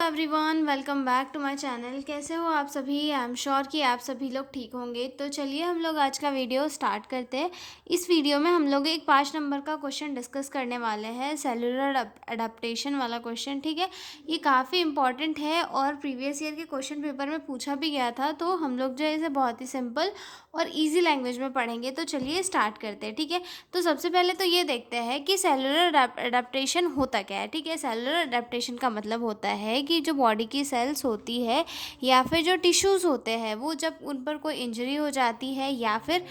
Everyone, welcome back to my channel. कैसे हो आप सभी? आई एम श्योर कि आप सभी लोग ठीक होंगे। तो चलिए हम लोग आज का वीडियो स्टार्ट करते हैं। इस वीडियो में हम लोग एक 5 नंबर का क्वेश्चन डिस्कस करने वाले हैं, सेलुलर अडेप्टेशन वाला क्वेश्चन। ठीक है, ये काफ़ी इंपॉर्टेंट है और प्रीवियस ईयर के क्वेश्चन पेपर में पूछा भी गया था। तो हम लोग जो है इसे बहुत ही सिंपल और ईजी लैंग्वेज में पढ़ेंगे। तो चलिए स्टार्ट करते हैं। ठीक है, तो सबसे पहले तो ये देखते हैं कि सेलुलर अडेप्टेशन होता क्या है। ठीक है, सेलुलर अडेप्टेशन का मतलब होता है कि जो बॉडी की सेल्स होती है या फिर जो टिश्यूज़ होते हैं, वो जब उन पर कोई इंजरी हो जाती है या फिर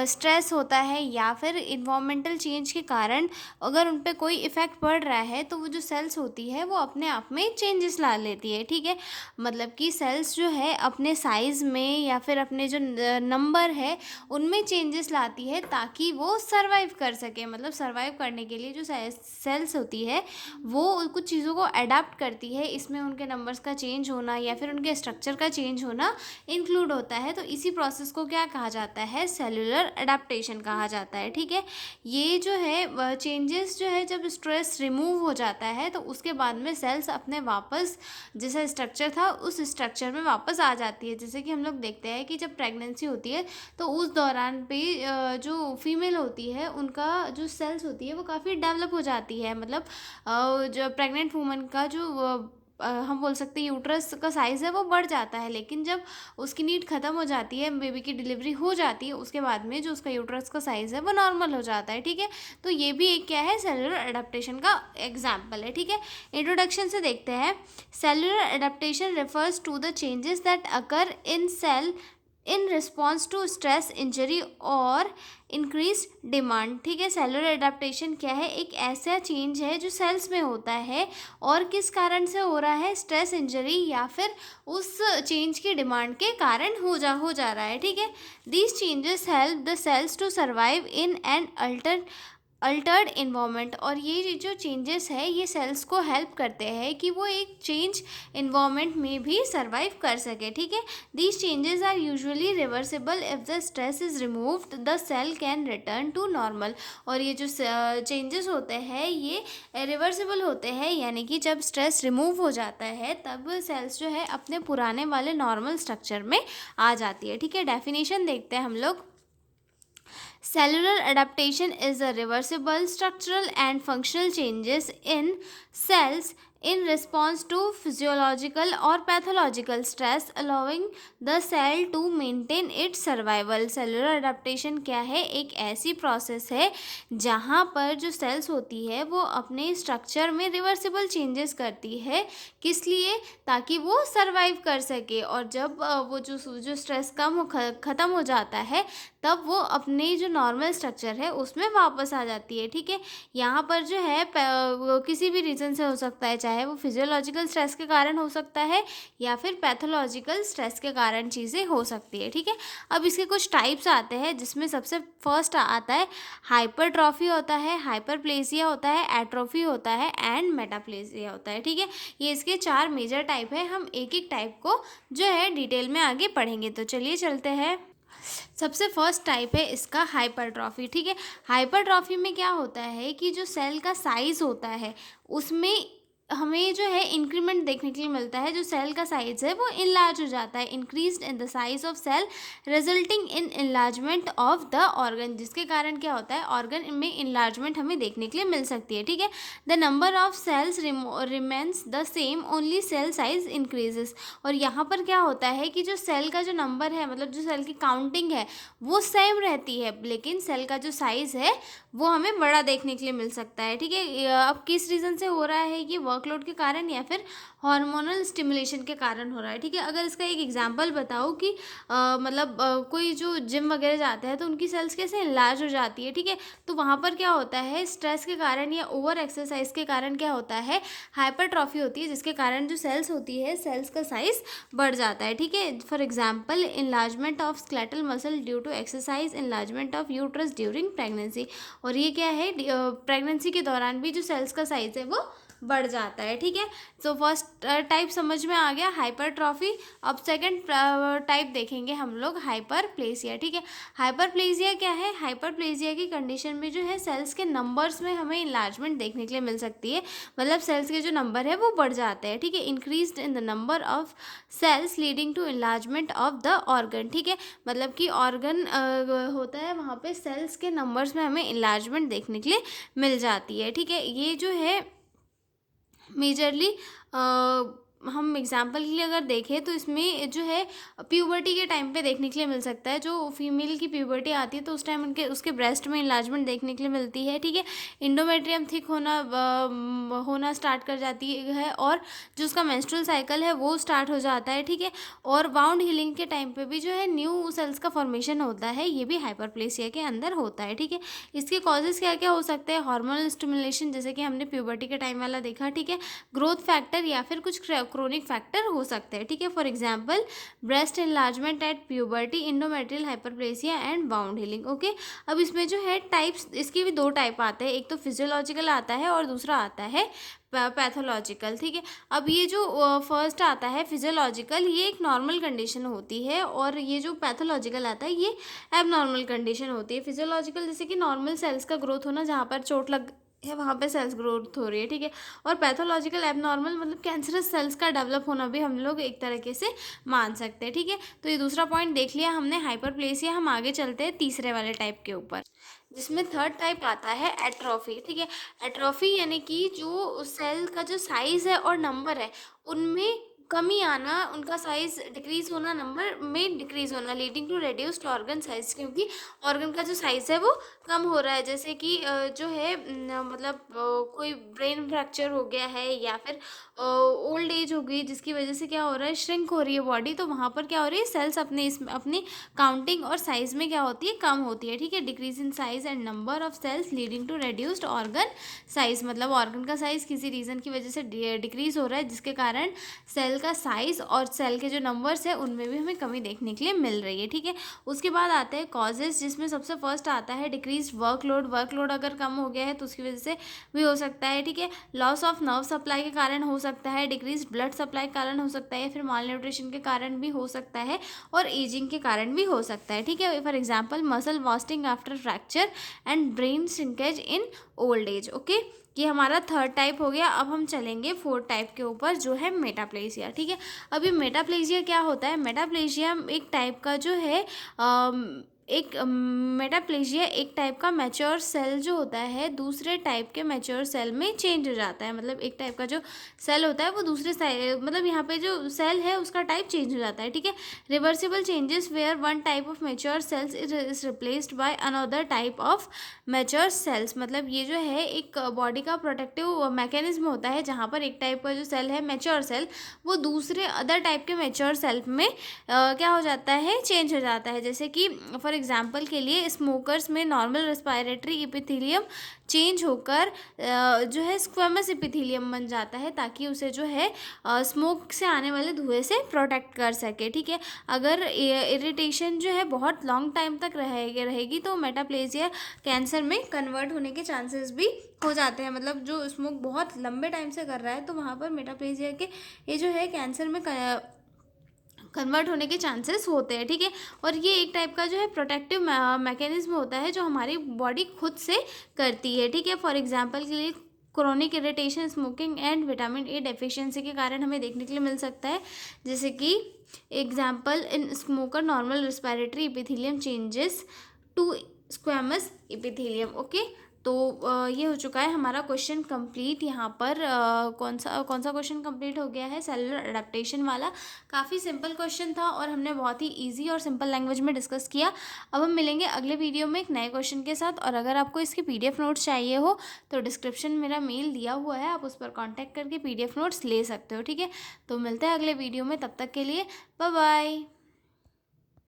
स्ट्रेस होता है या फिर इन्वायरमेंटल चेंज के कारण अगर उन पर कोई इफ़ेक्ट पड़ रहा है, तो वो जो सेल्स होती है वो अपने आप में चेंजेस ला लेती है। ठीक है, मतलब कि सेल्स जो है अपने साइज़ में या फिर अपने जो नंबर है उनमें चेंजेस लाती है ताकि वो सर्वाइव कर सके। मतलब सर्वाइव करने के लिए जो सेल्स होती है वो कुछ चीज़ों को अडाप्ट करती है। इसमें उनके नंबर्स का चेंज होना या फिर उनके स्ट्रक्चर का चेंज होना इंक्लूड होता है। तो इसी प्रोसेस को क्या कहा जाता है? सेलुलर अडेप्टेशन कहा जाता है। ठीक है, ये जो है चेंजेस जो है जब स्ट्रेस रिमूव हो जाता है तो उसके बाद में सेल्स अपने वापस जैसा स्ट्रक्चर था उस स्ट्रक्चर में वापस आ जाती है। जैसे कि हम लोग देखते हैं कि जब प्रेगनेंसी होती है तो उस दौरान पे जो फीमेल होती है उनका जो सेल्स होती है वो काफ़ी डेवलप हो जाती है। मतलब जो प्रेग्नेंट वूमन का जो हम बोल सकते हैं यूट्रस का साइज़ है वो बढ़ जाता है, लेकिन जब उसकी नीड ख़त्म हो जाती है, बेबी की डिलीवरी हो जाती है, उसके बाद में जो उसका यूट्रस का साइज़ है वो नॉर्मल हो जाता है। ठीक है, तो ये भी एक क्या है? सेलुलर अडेप्टेशन का एग्जाम्पल है। ठीक है, इंट्रोडक्शन से देखते हैं। Cellular adaptation refers to the changes that occur in cell in response to stress, injury और इंक्रीज डिमांड। ठीक है, सेलुलर एडेप्टेशन क्या है? एक ऐसा चेंज है जो सेल्स में होता है और किस कारण से हो रहा है? स्ट्रेस, इंजरी या फिर उस चेंज की डिमांड के कारण हो जा रहा है। ठीक है, these changes help the cells to survive in an altered environment. और ये जो चेंजेस है ये सेल्स को हेल्प करते हैं कि वो एक चेंज इन्वामेंट में भी सर्वाइव कर सके। ठीक है, these changes are usually reversible. If the stress is removed the cell can return to normal. और ये जो चेंजेस होते हैं ये रिवर्सिबल होते हैं, यानी कि जब स्ट्रेस रिमूव हो जाता है तब सेल्स जो है अपने पुराने वाले नॉर्मल स्ट्रक्चर में आ जाती है। ठीक है, डेफिनेशन देखते हैं हम लोग। Cellular adaptation is a reversible structural and functional changes in cells in response to physiological or pathological stress, allowing the cell to maintain its survival. Cellular adaptation क्या है? एक ऐसी प्रोसेस है जहाँ पर जो सेल्स होती है वो अपने स्ट्रक्चर में रिवर्सिबल चेंजेस करती है। किस लिए? ताकि वो सर्वाइव कर सके। और जब वो जो स्ट्रेस ख़त्म हो जाता है तब वो अपने जो नॉर्मल स्ट्रक्चर है उसमें वापस आ जाती है। ठीक है, यहाँ पर जो है वो किसी भी रीज़न से हो सकता है, चाहे वो फिजियोलॉजिकल स्ट्रेस के कारण हो सकता है या फिर पैथोलॉजिकल स्ट्रेस के कारण चीज़ें हो सकती है। ठीक है, अब इसके कुछ टाइप्स आते हैं जिसमें सबसे फर्स्ट आता है हाइपरट्रॉफी होता है, हाइपरप्लेसिया होता है, एट्रोफी होता है एंड मेटाप्लेसिया होता है। ठीक है, ये इसके 4 मेजर टाइप है। हम एक एक टाइप को जो है डिटेल में आगे पढ़ेंगे। तो चलिए चलते हैं। सबसे फर्स्ट टाइप है इसका हाइपरट्रॉफी। ठीक है, हाइपरट्रॉफी में क्या होता है कि जो सेल का साइज़ होता है उसमें हमें जो है इंक्रीमेंट देखने के लिए मिलता है। जो सेल का साइज़ है वो इनलार्ज हो जाता है, increase in the size of cell resulting in enlargement of the organ, जिसके कारण क्या होता है? ऑर्गन में इनलार्जमेंट हमें देखने के लिए मिल सकती है। ठीक है, the number of cells remains the same, only cell size increases. और यहाँ पर क्या होता है कि जो सेल का जो नंबर है, मतलब जो सेल की काउंटिंग है वो सेम रहती है, लेकिन सेल का जो साइज़ है वो हमें बड़ा देखने के लिए मिल सकता है। ठीक है, अब किस रीज़न से हो रहा है? ये वर्कलोड के कारण या फिर हार्मोनल स्टिमुलेशन के कारण हो रहा है। ठीक है, अगर इसका एक एग्जांपल बताऊँ कि मतलब कोई जो जिम वगैरह जाता है तो उनकी सेल्स कैसे इनलार्ज हो जाती है। ठीक है, तो वहाँ पर क्या होता है? स्ट्रेस के कारण या ओवर एक्सरसाइज के कारण क्या होता है? हाइपरट्रॉफी होती है, जिसके कारण जो सेल्स होती है सेल्स का साइज बढ़ जाता है। ठीक है, for example enlargement of skeletal muscle due to exercise, enlargement of uterus during pregnancy. और ये क्या है? प्रेगनेंसी के दौरान भी जो सेल्स का साइज है वो बढ़ जाता है। ठीक है, तो फर्स्ट टाइप समझ में आ गया, हाइपरट्रॉफी। अब सेकंड टाइप देखेंगे हम लोग, हाइपरप्लेसिया। ठीक है, हाइपरप्लेसिया क्या है? हाइपरप्लेसिया की कंडीशन में जो है सेल्स के नंबर्स में हमें इनलार्जमेंट देखने के लिए मिल सकती है, मतलब सेल्स के जो नंबर है वो बढ़ जाते हैं। ठीक है, increase in the number of cells leading to enlargement of the organ. ठीक है, मतलब कि ऑर्गन होता है वहाँ पे सेल्स के नंबर्स में हमें इनलार्जमेंट देखने के लिए मिल जाती है। ठीक है, ये जो है मेजरली हम एग्जांपल के लिए अगर देखें तो इसमें जो है प्यूबर्टी के टाइम पे देखने के लिए मिल सकता है। जो फीमेल की प्यूबर्टी आती है तो उस टाइम उनके उसके ब्रेस्ट में इन्लार्जमेंट देखने के लिए मिलती है। ठीक है, इंडोमेट्रियम थिक होना स्टार्ट कर जाती है और जो उसका मेंस्ट्रुअल साइकिल है वो स्टार्ट हो जाता है। ठीक है, और वाउंड हीलिंग के टाइम पे भी जो है न्यू सेल्स का फॉर्मेशन होता है, ये भी हाइपरप्लेसिया के अंदर होता है। ठीक है, इसके कॉजेज क्या क्या हो सकते हैं? हार्मोनल स्टिमुलेशन, जैसे कि हमने प्यूबर्टी के टाइम वाला देखा। ठीक है, ग्रोथ फैक्टर या फिर कुछ क्रोनिक फैक्टर हो सकते हैं। ठीक है, for example breast enlargement at puberty, endometrial hyperplasia and wound healing. Okay, अब इसमें जो है टाइप्स, इसके भी दो टाइप आते हैं, एक तो फिजियोलॉजिकल आता है और दूसरा आता है पैथोलॉजिकल। ठीक है, अब ये जो फर्स्ट आता है फिजियोलॉजिकल, ये एक नॉर्मल कंडीशन होती है और ये जो पैथोलॉजिकल आता है ये एबनॉर्मल कंडीशन होती है। फिजियोलॉजिकल जैसे कि नॉर्मल सेल्स का ग्रोथ होना, जहाँ पर चोट लग है वहाँ पे सेल्स ग्रोथ हो रही है। ठीक है, और पैथोलॉजिकल एबनॉर्मल मतलब कैंसरस सेल्स का डेवलप होना भी हम लोग एक तरीके से मान सकते हैं। ठीक है, तो ये दूसरा पॉइंट देख लिया हमने हाइपरप्लेसिया। हम आगे चलते हैं तीसरे वाले टाइप के ऊपर, जिसमें थर्ड टाइप आता है एट्रोफी। ठीक है, एट्रोफी यानी कि जो सेल का जो साइज है और नंबर है उनमें कमी आना, उनका साइज डिक्रीज होना, नंबर में डिक्रीज होना, leading to reduced organ size, क्योंकि ऑर्गन का जो साइज है वो कम हो रहा है। जैसे कि जो है मतलब कोई ब्रेन फ्रैक्चर हो गया है या फिर ओल्ड एज हो गई, जिसकी वजह से क्या हो रहा है, श्रिंक हो रही है बॉडी, तो वहाँ पर क्या हो रही है, सेल्स अपनी काउंटिंग और साइज में क्या होती है, कम होती है। ठीक है, decrease in size and number of cells leading to reduced organ size, मतलब ऑर्गन का साइज किसी रीज़न की वजह से डिक्रीज हो रहा है, जिसके कारण सेल का साइज और सेल के जो नंबर्स है उनमें भी हमें कमी देखने के लिए मिल रही है। ठीक है, उसके बाद आते हैं कॉजेज, जिसमें सबसे फर्स्ट आता है डिक्रीज वर्कलोड अगर कम हो गया है तो उसकी वजह से भी हो सकता है। ठीक है, लॉस ऑफ नर्व सप्लाई के कारण हो सकता है, डिक्रीज ब्लड सप्लाई के कारण हो सकता है, फिर माल न्यूट्रिशन के कारण भी हो सकता है और एजिंग के कारण भी हो सकता है। ठीक है, for example muscle wasting after fracture and brain shrinkage in old age. Okay, ये हमारा थर्ड टाइप हो गया। अब हम चलेंगे फोर्थ टाइप के ऊपर, जो है मेटाप्लेसिया। ठीक है, अभी मेटाप्लेसिया क्या होता है? मेटाप्लेसिया एक टाइप का जो है मेटाप्लेसिया एक टाइप का मैच्योर सेल जो होता है दूसरे टाइप के मैच्योर सेल में चेंज हो जाता है। मतलब एक टाइप का जो सेल होता है वो दूसरे मतलब यहाँ पे जो सेल है उसका टाइप चेंज हो जाता है। ठीक है, reversible changes where one type of mature cells is replaced by another type of mature cells. मतलब ये जो है एक बॉडी का प्रोटेक्टिव मैकेनिज्म होता है, जहाँ पर एक टाइप का जो सेल है मैच्योर सेल, वो दूसरे अदर टाइप के मैच्योर सेल में क्या हो जाता है, चेंज हो जाता है। जैसे कि फॉर एग्जांपल के लिए स्मोकर्स में नॉर्मल रेस्पिरेटरी एपिथेलियम चेंज होकर जो है स्क्वेमस एपिथेलियम बन जाता है, ताकि उसे जो है स्मोक से आने वाले धुएं से प्रोटेक्ट कर सके। ठीक है, अगर इरिटेशन जो है बहुत लॉन्ग टाइम तक रहेगी तो मेटाप्लेसिया कैंसर में कन्वर्ट होने के चांसेस भी हो जाते हैं। मतलब जो स्मोक बहुत लंबे टाइम से कर रहा है तो वहाँ पर मेटाप्लेसिया के ये जो है कैंसर में कन्वर्ट होने के चांसेस होते हैं। ठीक है, और ये एक टाइप का जो है प्रोटेक्टिव मैकेनिज्म होता है जो हमारी बॉडी खुद से करती है। ठीक है, फॉर एग्जांपल के लिए chronic irritation, smoking and vitamin A deficiency के कारण हमें देखने के लिए मिल सकता है। जैसे कि example in smoker normal respiratory epithelium changes to squamous epithelium. Okay, तो ये हो चुका है हमारा क्वेश्चन कंप्लीट। यहाँ पर कौन सा क्वेश्चन कंप्लीट हो गया है, सेलुलर अडेप्टेशन वाला। काफ़ी सिंपल क्वेश्चन था और हमने बहुत ही इजी और सिंपल लैंग्वेज में डिस्कस किया। अब हम मिलेंगे अगले वीडियो में एक नए क्वेश्चन के साथ, और अगर आपको इसके PDF नोट्स चाहिए हो तो डिस्क्रिप्शन में मेरा मेल दिया हुआ है, आप उस पर कॉन्टैक्ट करके PDF नोट्स ले सकते हो। ठीक है, तो मिलते हैं अगले वीडियो में, तब तक के लिए बाय बाय।